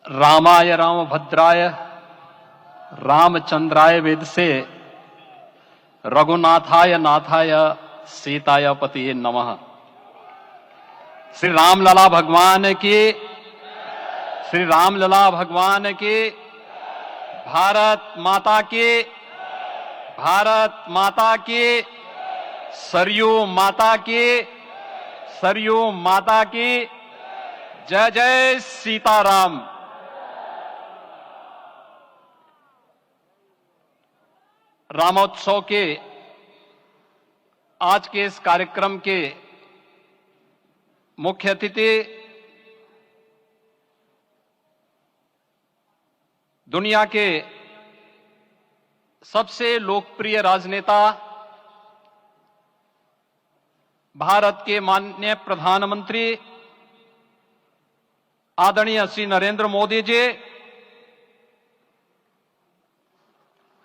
रामाय रामभद्राय रामचंद्राय वेदसे रघुनाथाय नाथाय सीताय पतिये नमः। श्री रामलला भगवान की, श्री रामलला भगवान की, भारत माता की, भारत माता की, सरयू माता की, सरयू माता की, जय जय सीताराम। रामोत्सव के आज के इस कार्यक्रम के मुख्य अतिथि दुनिया के सबसे लोकप्रिय राजनेता भारत के माननीय प्रधानमंत्री आदरणीय श्री नरेंद्र मोदी जी,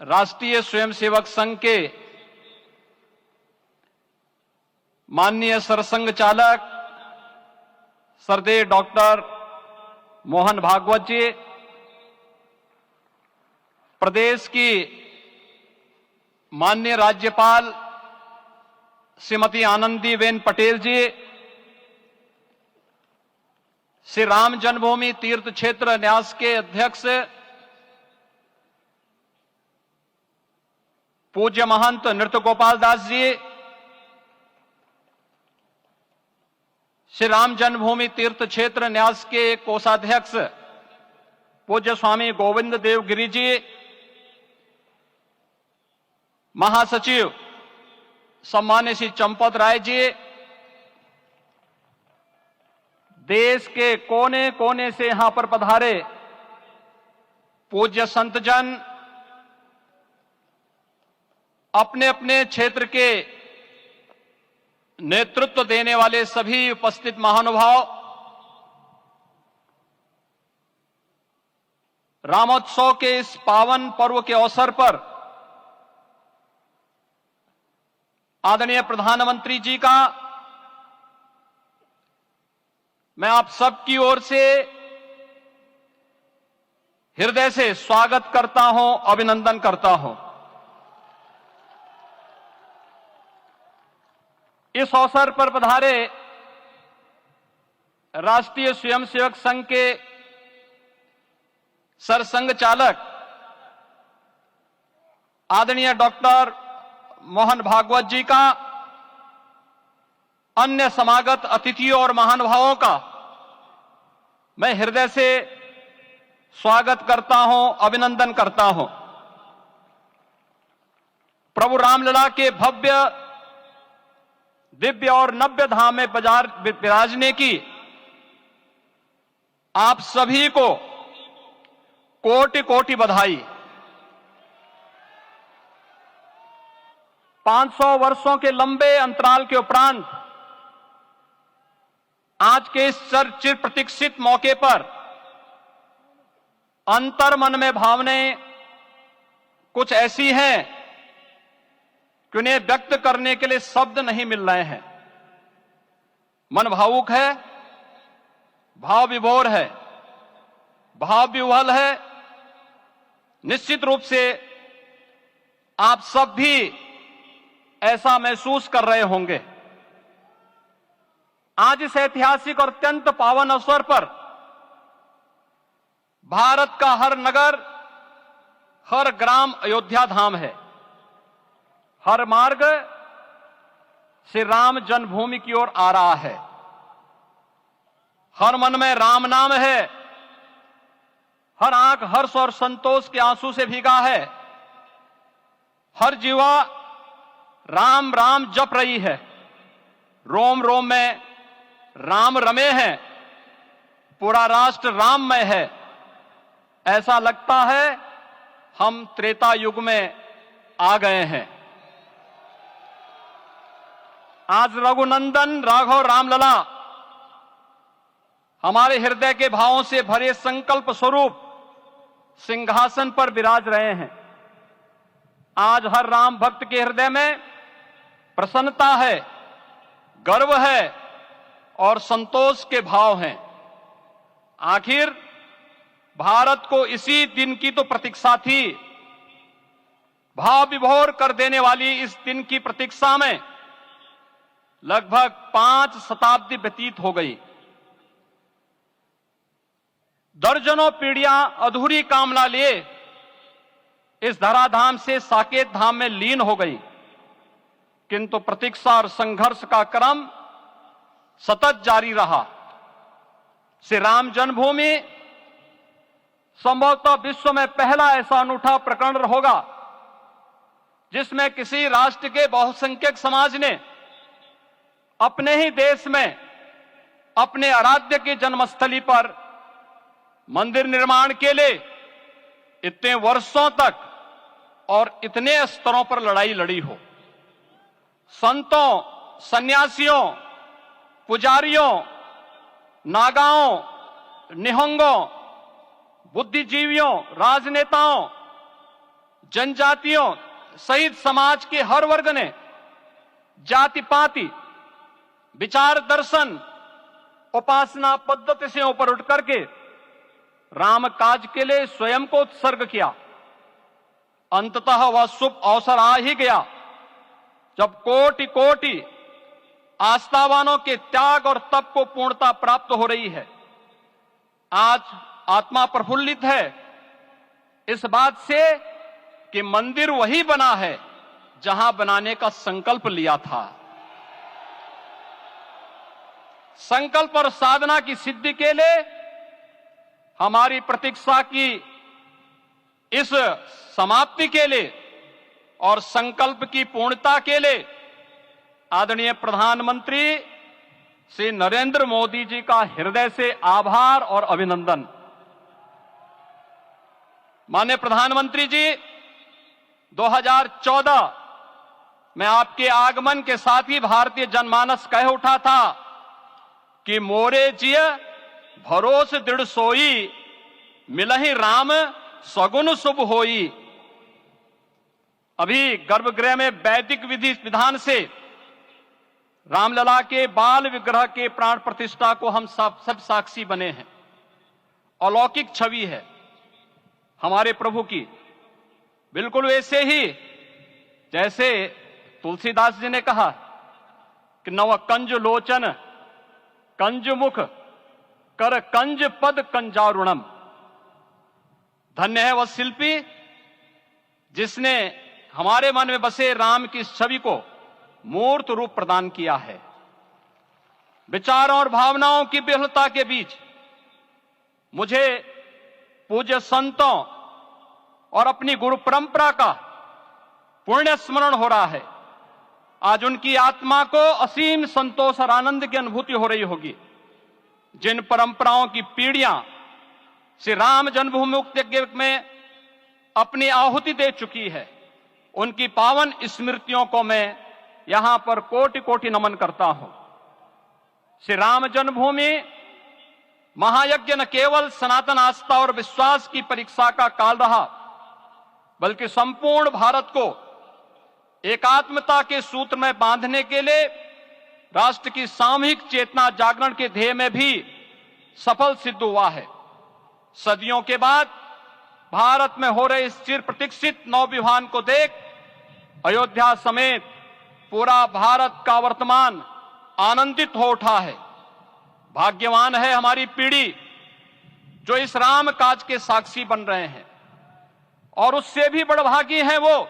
राष्ट्रीय स्वयंसेवक संघ के माननीय सरसंघ चालक श्रद्धेय डॉक्टर मोहन भागवत जी, प्रदेश की माननीय राज्यपाल श्रीमती आनंदीबेन पटेल जी, श्री राम जन्मभूमि तीर्थ क्षेत्र न्यास के अध्यक्ष पूज्य महंत नृत्य गोपाल दास जी, श्री राम जन्मभूमि तीर्थ क्षेत्र न्यास के कोषाध्यक्ष पूज्य स्वामी गोविंद देव गिरि जी, महासचिव सम्मान्य श्री चंपत राय जी, देश के कोने कोने से यहां पर पधारे पूज्य संतजन, अपने अपने क्षेत्र के नेतृत्व देने वाले सभी उपस्थित महानुभाव, रामोत्सव के इस पावन पर्व के अवसर पर आदरणीय प्रधानमंत्री जी का मैं आप सबकी ओर से हृदय से स्वागत करता हूं, अभिनंदन करता हूं। इस अवसर पर पधारे राष्ट्रीय स्वयंसेवक संघ के सरसंघ चालक आदरणीय डॉक्टर मोहन भागवत जी का, अन्य समागत अतिथियों और महानुभावों का मैं हृदय से स्वागत करता हूं, अभिनंदन करता हूं। प्रभु रामलला के भव्य दिव्य और नव्य धाम में विराजने की आप सभी को कोटि कोटि बधाई। 500 वर्षों के लंबे अंतराल के उपरांत आज के इस चिर प्रतीक्षित मौके पर अंतर मन में भावनाएं कुछ ऐसी हैं कि उन्हें व्यक्त करने के लिए शब्द नहीं मिल रहे हैं। मन भावुक है, भाव विभोर है, भाव विह्वल है। निश्चित रूप से आप सब भी ऐसा महसूस कर रहे होंगे। आज इस ऐतिहासिक और अत्यंत पावन अवसर पर भारत का हर नगर, हर ग्राम अयोध्या धाम है। हर मार्ग श्री राम जन्मभूमि की ओर आ रहा है। हर मन में राम नाम है, हर आंख हर्ष और संतोष के आंसू से भीगा है। हर जीवा राम राम जप रही है, रोम रोम में राम रमे हैं, पूरा राष्ट्र राममय है। ऐसा लगता है हम त्रेता युग में आ गए हैं। आज रघुनंदन राघव रामलला हमारे हृदय के भावों से भरे संकल्प स्वरूप सिंहासन पर विराज रहे हैं। आज हर राम भक्त के हृदय में प्रसन्नता है, गर्व है और संतोष के भाव हैं। आखिर भारत को इसी दिन की तो प्रतीक्षा थी। भाव विभोर कर देने वाली इस दिन की प्रतीक्षा में लगभग 5 शताब्दी व्यतीत हो गई। दर्जनों पीढ़ियां अधूरी कामना लिए इस धराधाम से साकेत धाम में लीन हो गई, किंतु प्रतीक्षा और संघर्ष का क्रम सतत जारी रहा। श्री राम जन्मभूमि संभवतः विश्व में पहला ऐसा अनूठा प्रकरण होगा जिसमें किसी राष्ट्र के बहुसंख्यक समाज ने अपने ही देश में अपने आराध्य की जन्मस्थली पर मंदिर निर्माण के लिए इतने वर्षों तक और इतने स्तरों पर लड़ाई लड़ी हो। संतों, सन्यासियों, पुजारियों, नागाओं, निहंगों, बुद्धिजीवियों, राजनेताओं, जनजातियों सहित समाज के हर वर्ग ने जाति पाति, विचार दर्शन, उपासना पद्धति से ऊपर उठ करके राम काज के लिए स्वयं को उत्सर्ग किया। अंततः वह शुभ अवसर आ ही गया जब कोटि कोटि आस्थावानों के त्याग और तप को पूर्णता प्राप्त हो रही है। आज आत्मा प्रफुल्लित है इस बात से कि मंदिर वही बना है जहां बनाने का संकल्प लिया था। संकल्प और साधना की सिद्धि के लिए हमारी प्रतीक्षा की इस समाप्ति के लिए और संकल्प की पूर्णता के लिए आदरणीय प्रधानमंत्री श्री नरेंद्र मोदी जी का हृदय से आभार और अभिनंदन। माननीय प्रधानमंत्री जी, 2014 में आपके आगमन के साथ ही भारतीय जनमानस कह उठा था कि मोरे जिय भरोस दृढ़ सोई, मिलहि राम सगुन शुभ होई। अभी गर्भगृह में वैदिक विधि विधान से रामलला के बाल विग्रह के प्राण प्रतिष्ठा को हम सब साक्षी बने हैं। अलौकिक छवि है हमारे प्रभु की, बिल्कुल वैसे ही जैसे तुलसीदास जी ने कहा कि नव कंज लोचन कंज मुख कर कंज पद कंजारुणम। धन्य है वह शिल्पी जिसने हमारे मन में बसे राम की छवि को मूर्त रूप प्रदान किया है। विचारों और भावनाओं की विहलता के बीच मुझे पूज्य संतों और अपनी गुरु परंपरा का पुण्य स्मरण हो रहा है। आज उनकी आत्मा को असीम संतोष और आनंद की अनुभूति हो रही होगी। जिन परंपराओं की पीढ़ियां श्री राम जन्मभूमि मुक्ति यज्ञ में अपनी आहुति दे चुकी है, उनकी पावन स्मृतियों को मैं यहां पर कोटि कोटि नमन करता हूं। श्री राम जन्मभूमि महायज्ञ न केवल सनातन आस्था और विश्वास की परीक्षा का काल रहा, बल्कि संपूर्ण भारत को एकात्मता के सूत्र में बांधने के लिए राष्ट्र की सामूहिक चेतना जागरण के ध्येय में भी सफल सिद्ध हुआ है। सदियों के बाद भारत में हो रहे इस चिर प्रतीक्षित नवविवाह को देख अयोध्या समेत पूरा भारत का वर्तमान आनंदित हो उठा है। भाग्यवान है हमारी पीढ़ी जो इस राम काज के साक्षी बन रहे हैं, और उससे भी बड़भागी हैं वो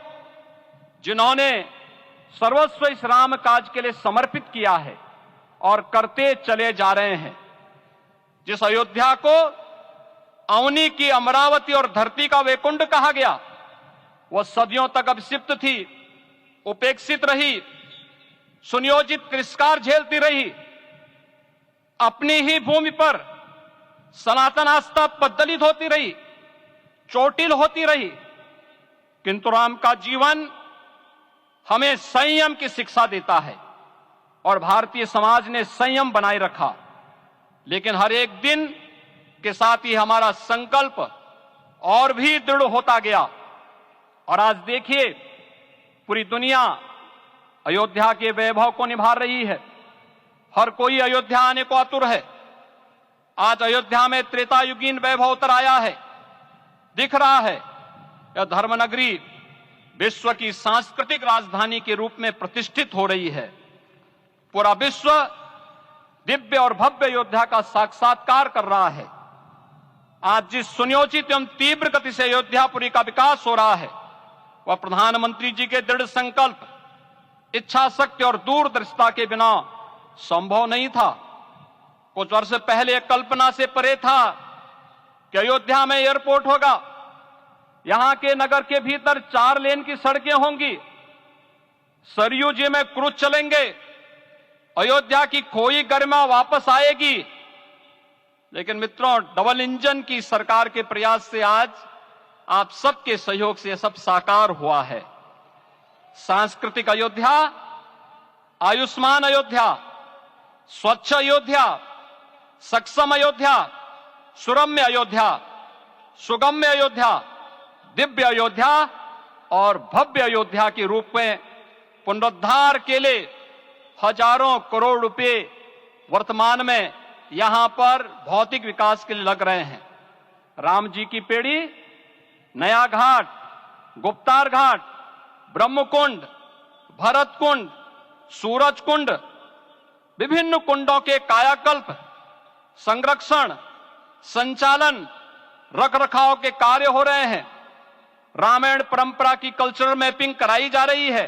जिन्होंने सर्वस्व इस राम काज के लिए समर्पित किया है और करते चले जा रहे हैं। जिस अयोध्या को अवनी की अमरावती और धरती का वैकुंठ कहा गया, वह सदियों तक अभिषिप्त थी, उपेक्षित रही, सुनियोजित तिरस्कार झेलती रही। अपनी ही भूमि पर सनातन आस्था पद्दलित होती रही, चोटिल होती रही, किंतु राम का जीवन हमें संयम की शिक्षा देता है और भारतीय समाज ने संयम बनाए रखा। लेकिन हर एक दिन के साथ ही हमारा संकल्प और भी दृढ़ होता गया, और आज देखिए पूरी दुनिया अयोध्या के वैभव को निभा रही है। हर कोई अयोध्या आने को आतुर है। आज अयोध्या में त्रेतायुगीन वैभव उतर आया है। दिख रहा है यह धर्मनगरी विश्व की सांस्कृतिक राजधानी के रूप में प्रतिष्ठित हो रही है। पूरा विश्व दिव्य और भव्य अयोध्या का साक्षात्कार कर रहा है। आज जिस सुनियोजित एवं तीव्र गति से अयोध्यापुरी का विकास हो रहा है वह प्रधानमंत्री जी के दृढ़ संकल्प, इच्छा शक्ति और दूरदर्शिता के बिना संभव नहीं था। कुछ वर्ष पहले कल्पना से परे था कि अयोध्या में एयरपोर्ट होगा, यहां के नगर के भीतर 4 लेन की सड़कें होंगी, सरयू जी में क्रूज चलेंगे, अयोध्या की खोई गरिमा वापस आएगी। लेकिन मित्रों, डबल इंजन की सरकार के प्रयास से आज आप सबके सहयोग से यह सब साकार हुआ है। सांस्कृतिक अयोध्या, आयुष्मान अयोध्या, स्वच्छ अयोध्या, सक्षम अयोध्या, सुरम्य अयोध्या, सुगम्य अयोध्या, दिव्य अयोध्या और भव्य अयोध्या के रूप में पुनरुद्धार के लिए हजारों करोड़ रुपए वर्तमान में यहां पर भौतिक विकास के लिए लग रहे हैं। राम जी की पेड़ी, नया घाट, गुप्तार घाट, ब्रह्मकुंड, भरत कुंड, सूरज कुंड, विभिन्न कुंडों के कायाकल्प, संरक्षण, संचालन, रखरखाव के कार्य हो रहे हैं। रामायण परंपरा की कल्चरल मैपिंग कराई जा रही है।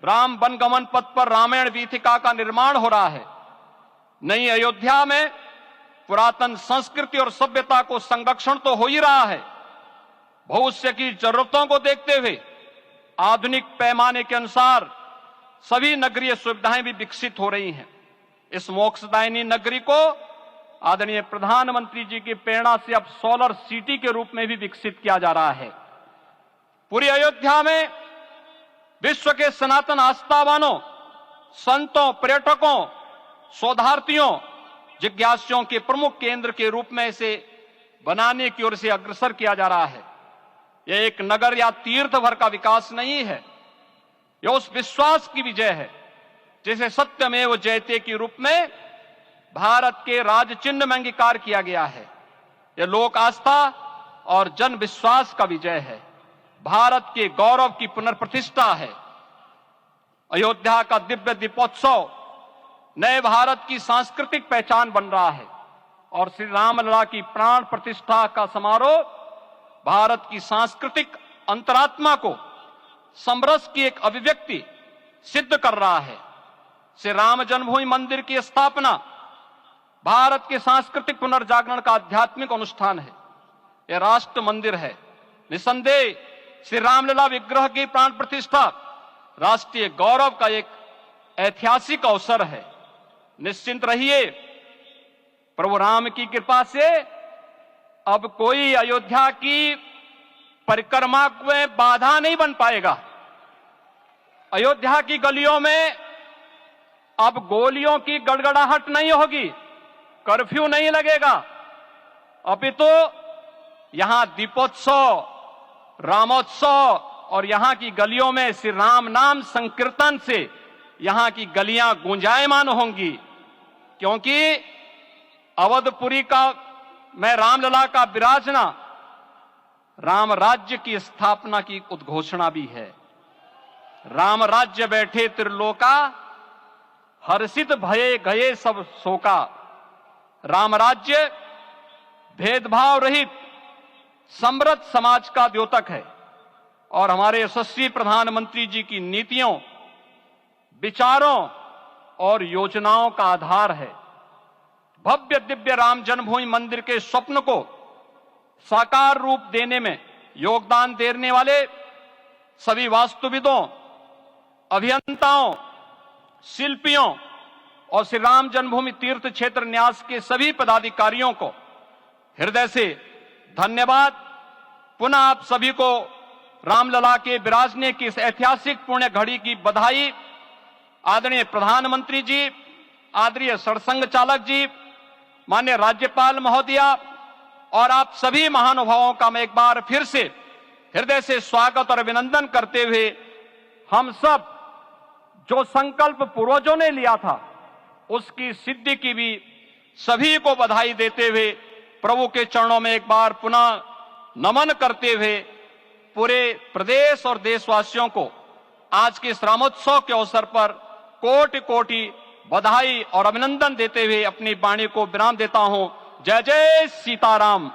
राम वनगमन पथ पर रामायण वीथिका का निर्माण हो रहा है। नई अयोध्या में पुरातन संस्कृति और सभ्यता को संरक्षण तो हो ही रहा है, भविष्य की जरूरतों को देखते हुए आधुनिक पैमाने के अनुसार सभी नगरीय सुविधाएं भी विकसित हो रही हैं। इस मोक्षदायिनी नगरी को आदरणीय प्रधानमंत्री जी की प्रेरणा से अब सोलर सिटी के रूप में भी विकसित किया जा रहा है। पूरी अयोध्या में विश्व के सनातन आस्थावानों, संतों, पर्यटकों, शोधार्थियों, जिज्ञासुओं के प्रमुख केंद्र के रूप में इसे बनाने की ओर से अग्रसर किया जा रहा है। यह एक नगर या तीर्थ भर का विकास नहीं है, यह उस विश्वास की विजय है जिसे सत्यमेव जयते के रूप में भारत के राज चिन्ह में अंगीकार किया गया है। यह लोक आस्था और जन विश्वास का विजय है, भारत के गौरव की पुनर्प्रतिष्ठा है। अयोध्या का दिव्य दीपोत्सव नए भारत की सांस्कृतिक पहचान बन रहा है और श्री रामलला की प्राण प्रतिष्ठा का समारोह भारत की सांस्कृतिक अंतरात्मा को समरस की एक अभिव्यक्ति सिद्ध कर रहा है। श्री राम जन्मभूमि मंदिर की स्थापना भारत के सांस्कृतिक पुनर्जागरण का आध्यात्मिक अनुष्ठान है। यह राष्ट्र मंदिर है। निसंदेह श्री रामलला विग्रह की प्राण प्रतिष्ठा राष्ट्रीय गौरव का एक ऐतिहासिक अवसर है। निश्चिंत रहिए, प्रभु राम की कृपा से अब कोई अयोध्या की परिक्रमा में बाधा नहीं बन पाएगा। अयोध्या की गलियों में अब गोलियों की गड़गड़ाहट नहीं होगी, कर्फ्यू नहीं लगेगा। अपितु यहां दीपोत्सव, रामोत्सव और यहां की गलियों में श्री राम नाम संकीर्तन से यहां की गलियां गुंजायमान होंगी, क्योंकि अवधपुरी का मैं रामलला का विराजना राम राज्य की स्थापना की उद्घोषणा भी है। राम राज्य बैठे त्रिलोका, हर्षित भये गए सब शोका। राम राज्य भेदभाव रहित समृद्ध समाज का द्योतक है और हमारे यशस्वी प्रधानमंत्री जी की नीतियों, विचारों और योजनाओं का आधार है। भव्य दिव्य राम जन्मभूमि मंदिर के स्वप्न को साकार रूप देने में योगदान देने वाले सभी वास्तुविदों, अभियंताओं, शिल्पियों और श्री राम जन्मभूमि तीर्थ क्षेत्र न्यास के सभी पदाधिकारियों को हृदय से धन्यवाद। पुनः आप सभी को रामलला के विराजने की इस ऐतिहासिक पुण्य घड़ी की बधाई। आदरणीय प्रधानमंत्री जी, आदरणीय सरसंघ चालक जी, माननीय राज्यपाल महोदया और आप सभी महानुभावों का मैं एक बार फिर से हृदय से स्वागत और अभिनंदन करते हुए हम सब जो संकल्प पूर्वजों ने लिया था उसकी सिद्धि की भी सभी को बधाई देते हुए प्रभु के चरणों में एक बार पुनः नमन करते हुए पूरे प्रदेश और देशवासियों को आज के इस रामोत्सव के अवसर पर कोटि कोटि बधाई और अभिनंदन देते हुए अपनी वाणी को विराम देता हूं। जय जय सीताराम।